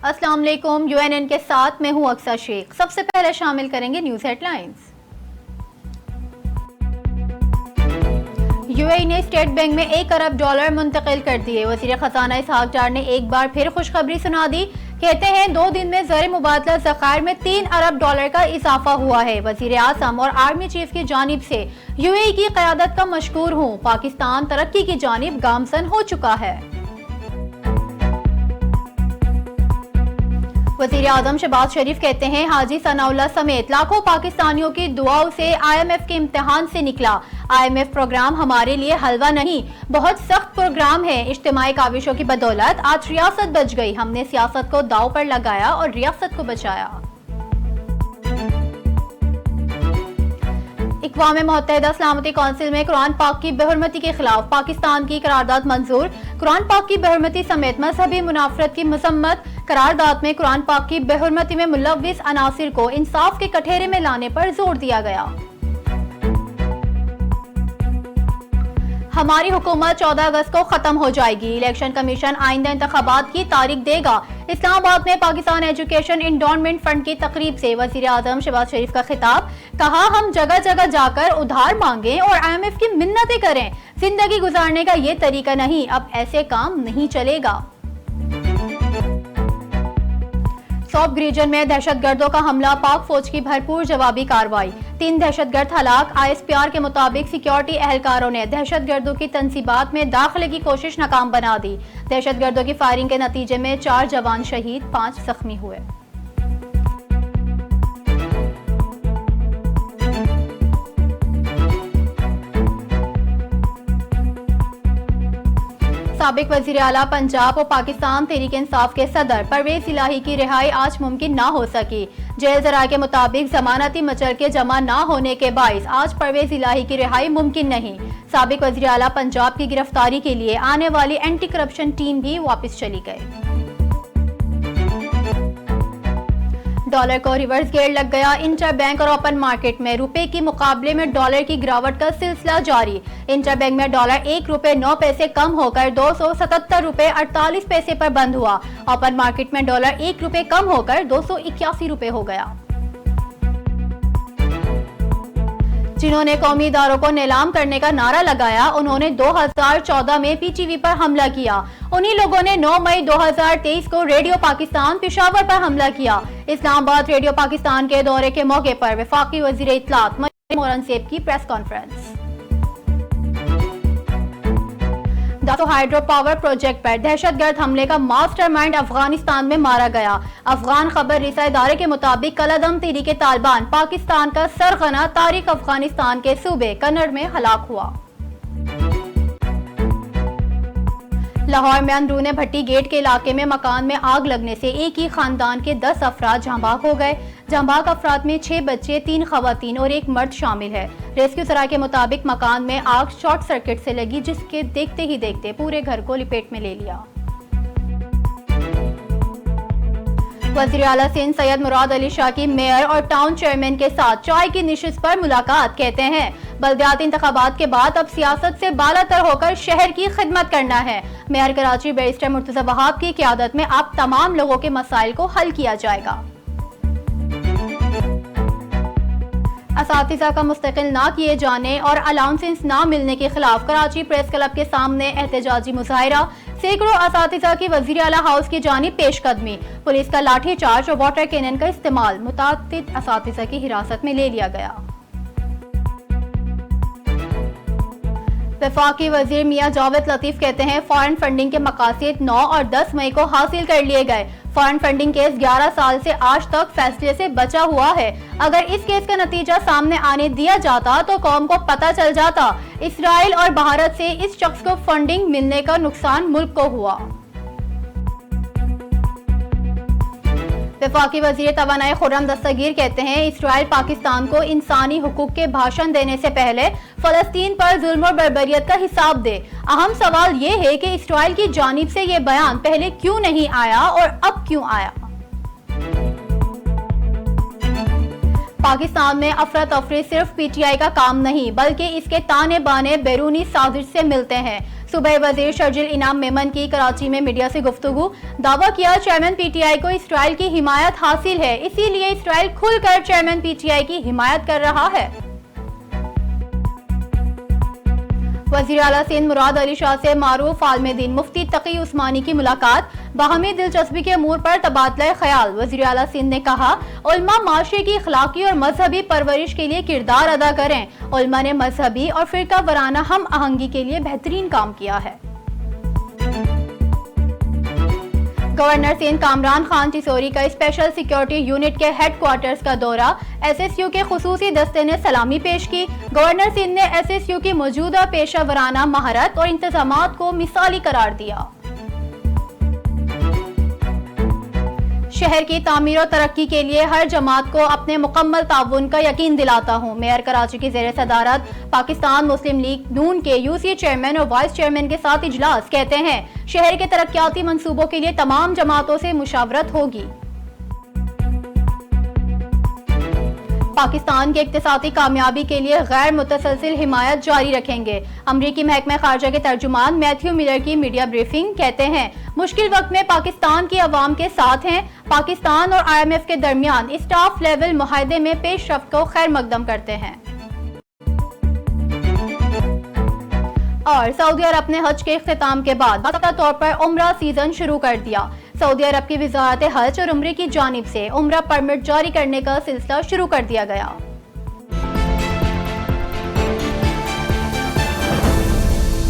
अस्सलाम वालेकुम। यूएनएन के साथ मैं हूं अक्सर शेख। सबसे पहले शामिल करेंगे न्यूज हेडलाइंस। यूएई ने स्टेट बैंक में $1 अरब मुंतकिल कर दिए। वज़ीर खजाना इसहाक डार ने एक बार फिर खुशखबरी सुना दी। कहते हैं 2 दिन में ज़र मुबादला ज़खायर में $3 अरब का इजाफा हुआ है। वज़ीर आज़म और आर्मी चीफ की जानिब से यूएई की क़यादत का मशकूर हूँ। पाकिस्तान तरक्की की जानिब गामज़न हो चुका है। वज़ीर आज़म शहबाज शरीफ कहते हैं हाजी सनाउल्लाह समेत लाखों पाकिस्तानियों की दुआओं से IMF के इम्तिहान से निकला। IMF प्रोग्राम हमारे लिए हलवा नहीं, बहुत सख्त प्रोग्राम है। इज्तिमाई काविशों की बदौलत आज रियासत बच गई। हमने सियासत को दाव पर लगाया और रियासत को बचाया। इक़वाम मुत्तहिदा सलामती कौंसिल में कुरान पाक की बेहुरमती के खिलाफ पाकिस्तान की करारदाद मंजूर। कुरान पाक की बेहुरमती समेत मजहबी मुनाफरत की मजम्मत। करारदाद में कुरान पाक की बेहुरमती में मुलव्विस अनासिर को इंसाफ के कठेरे में लाने पर जोर दिया गया। हमारी हुकूमत 14 अगस्त को खत्म हो जाएगी। इलेक्शन कमीशन आइंदा इंतखाबात की तारीख देगा। इस्लामाबाद में पाकिस्तान एजुकेशन इंडोमेंट फंड की तकरीब से वज़ीर आज़म शहबाज शरीफ का खिताब। कहा हम जगह जगह जाकर उधार मांगे और IMF की मिन्नतें करें। जिंदगी गुजारने का ये तरीका नहीं, अब ऐसे काम नहीं चलेगा। सौब रीजन में दहशतगर्दों का हमला, पाक फौज की भरपूर जवाबी कार्रवाई। 3 दहशतगर्द हलाक। ISPR के मुताबिक सिक्योरिटी एहलकारों ने दहशतगर्दों की तंसीबात में दाखिले की कोशिश नाकाम बना दी। दहशतगर्दों की फायरिंग के नतीजे में 4 जवान शहीद, 5 जख्मी हुए। साबिक वज़ीर आला पंजाब और पाकिस्तान तहरीक इंसाफ के सदर परवेज इलाही की रिहाई आज मुमकिन ना हो सकी। जेल जरा के मुताबिक जमानती मचल के जमा ना होने के बाइस आज परवेज इलाही की रिहाई मुमकिन नहीं। साबिक वज़ीर आला पंजाब की गिरफ्तारी के लिए आने वाली एंटी करप्शन टीम भी वापस चली गई। डॉलर को रिवर्स गेयर लग गया। इंटर बैंक और ओपन मार्केट में रुपए की मुकाबले में डॉलर की गिरावट का सिलसिला जारी। इंटर बैंक में डॉलर ₹1.09 कम होकर ₹277.48 पर बंद हुआ। ओपन मार्केट में डॉलर ₹1 कम होकर ₹281 हो गया। जिन्होंने कौमी इदारों को नीलाम करने का नारा लगाया, उन्होंने 2014 में PTV पर हमला किया। उन्हीं लोगों ने 9 मई 2023 को रेडियो पाकिस्तान पेशावर पर हमला किया। इस्लामाबाद रेडियो पाकिस्तान के दौरे के मौके पर वफाकी वजीर इत्तलात मरियम औरंगजेब की press conference. दातो hydro power project पर दहशतगर्द हमले का मास्टरमाइंड अफगानिस्तान में मारा गया। अफगान खबर रिसा इदारे के मुताबिक कलअदम तहरीक तालिबान पाकिस्तान का सरगना तारिक अफगानिस्तान के सूबे कन्नड़ में हलाक हुआ। लाहौर में अंदरूने भट्टी गेट के इलाके में मकान में आग लगने से एक ही खानदान के 10 अफराद जहाँ हो गए। जहाँ अफराद में 6 बच्चे, 3 खवातीन और 1 मर्द शामिल है। रेस्क्यू सराय के मुताबिक मकान में आग शॉर्ट सर्किट से लगी, जिसके देखते ही देखते पूरे घर को लिपेट में ले लिया। वज़ीर आला सिंध सैयद मुराद अली शाह की मेयर और टाउन चेयरमैन के साथ चाय की निशिस्त पर मुलाकात। कहते हैं बल्दियाती इंतखाबात के बाद अब सियासत से बालातर होकर शहर की खिदमत करना है। मेयर कराची बैरिस्टर मुर्तजा वहाब की क़यादत में अब तमाम लोगों के मसाइल को हल किया जाएगा। असातिज़ा का मुस्तकिल ना किए जाने और अलाउंसेस ना मिलने के खिलाफ कराची प्रेस क्लब के सामने एहतजाजी मुजाहिरा। सैकड़ों असातिज़ा की वज़ीर आला हाउस की जानिब पेशकदमी। पुलिस का लाठी चार्ज और वाटर कैनन का इस्तेमाल। मुतादिद असातिज़ा की हिरासत में ले लिया गया। वफाकी वजीर मियां जावेद लतीफ कहते हैं फॉरेन फंडिंग के मकासद 9 और 10 मई को हासिल कर लिए गए। फॉरेन फंडिंग केस 11 साल से आज तक फैसले से बचा हुआ है। अगर इस केस का नतीजा सामने आने दिया जाता तो कौम को पता चल जाता इसराइल और भारत से इस शख्स को फंडिंग मिलने का नुकसान मुल्क को हुआ। वफाकी वजीर तवानाई खुर्रम दस्तगीर कहते हैं इसराइल पाकिस्तान को इंसानी हुकूक के भाषण देने से पहले फलस्तीन पर जुल्म और बर्बरियत का हिसाब दे। अहम सवाल ये है कि इसराइल की जानिब से ये बयान पहले क्यों नहीं आया और अब क्यों आया। पाकिस्तान में अफरा तफरी सिर्फ PTI का काम नहीं बल्कि इसके ताने बाने बैरूनी साजिश से मिलते हैं। सुबह वजीर शर्जिल इनाम मेमन की कराची में मीडिया से गुफ्तगू, दावा किया चेयरमैन पीटीआई को इसराइल की हिमायत हासिल है, इसीलिए इसराइल खुलकर चेयरमैन पीटीआई की हिमायत कर रहा है। वज़ीर आला सिंध मुराद अली शाह से मारूफ आलिम दीन मुफ्ती तकी उस्मानी की मुलाकात, बाहमी दिलचस्पी के अमूर पर तबादला ख्याल। वज़ीर आला सिंध ने कहा उल्मा माशरे की अखलाकी और मजहबी परवरिश के लिए किरदार अदा करें। उल्मा ने मजहबी और फिरका वराना हम आहंगी के लिए बेहतरीन काम किया है। गवर्नर सिंध कामरान खान चिसोरी का स्पेशल सिक्योरिटी यूनिट के हेडक्वार्टर्स का दौरा, एसएसयू के खुसूसी दस्ते ने सलामी पेश की। गवर्नर सिंध ने एसएसयू की मौजूदा पेशा वराना महारत और इंतजामात को मिसाली करार दिया। शहर की तामीर और तरक्की के लिए हर जमात को अपने मुकम्मल ताउन का यकीन दिलाता हूँ। मेयर कराची की ज़ेर सदारत पाकिस्तान मुस्लिम लीग नून के यूसी चेयरमैन और वाइस चेयरमैन के साथ इजलास, कहते हैं शहर के तरक्याती मंसूबों के लिए तमाम जमातों से मुशावरत होगी। पाकिस्तान की इक्तिसादी कामयाबी के लिए गैर मुतसलसिल हिमायत जारी रखेंगे। अमरीकी महकमा खारजा के तर्जुमान मैथ्यू मिलर की मीडिया ब्रीफिंग, कहते हैं मुश्किल वक्त में पाकिस्तान की अवाम के साथ हैं। पाकिस्तान और IMF के दरमियान स्टाफ लेवल मुआहदे में पेशरफ्त को खैर मकदम करते हैं। और सऊदी अरब ने हज के इख्तिताम के बाद बाकायदा तौर पर उम्रा सीजन शुरू कर दिया। सऊदी अरब की वजारत हज और उम्रे की जानिब से उम्रा परमिट जारी करने का सिलसिला शुरू कर दिया गया।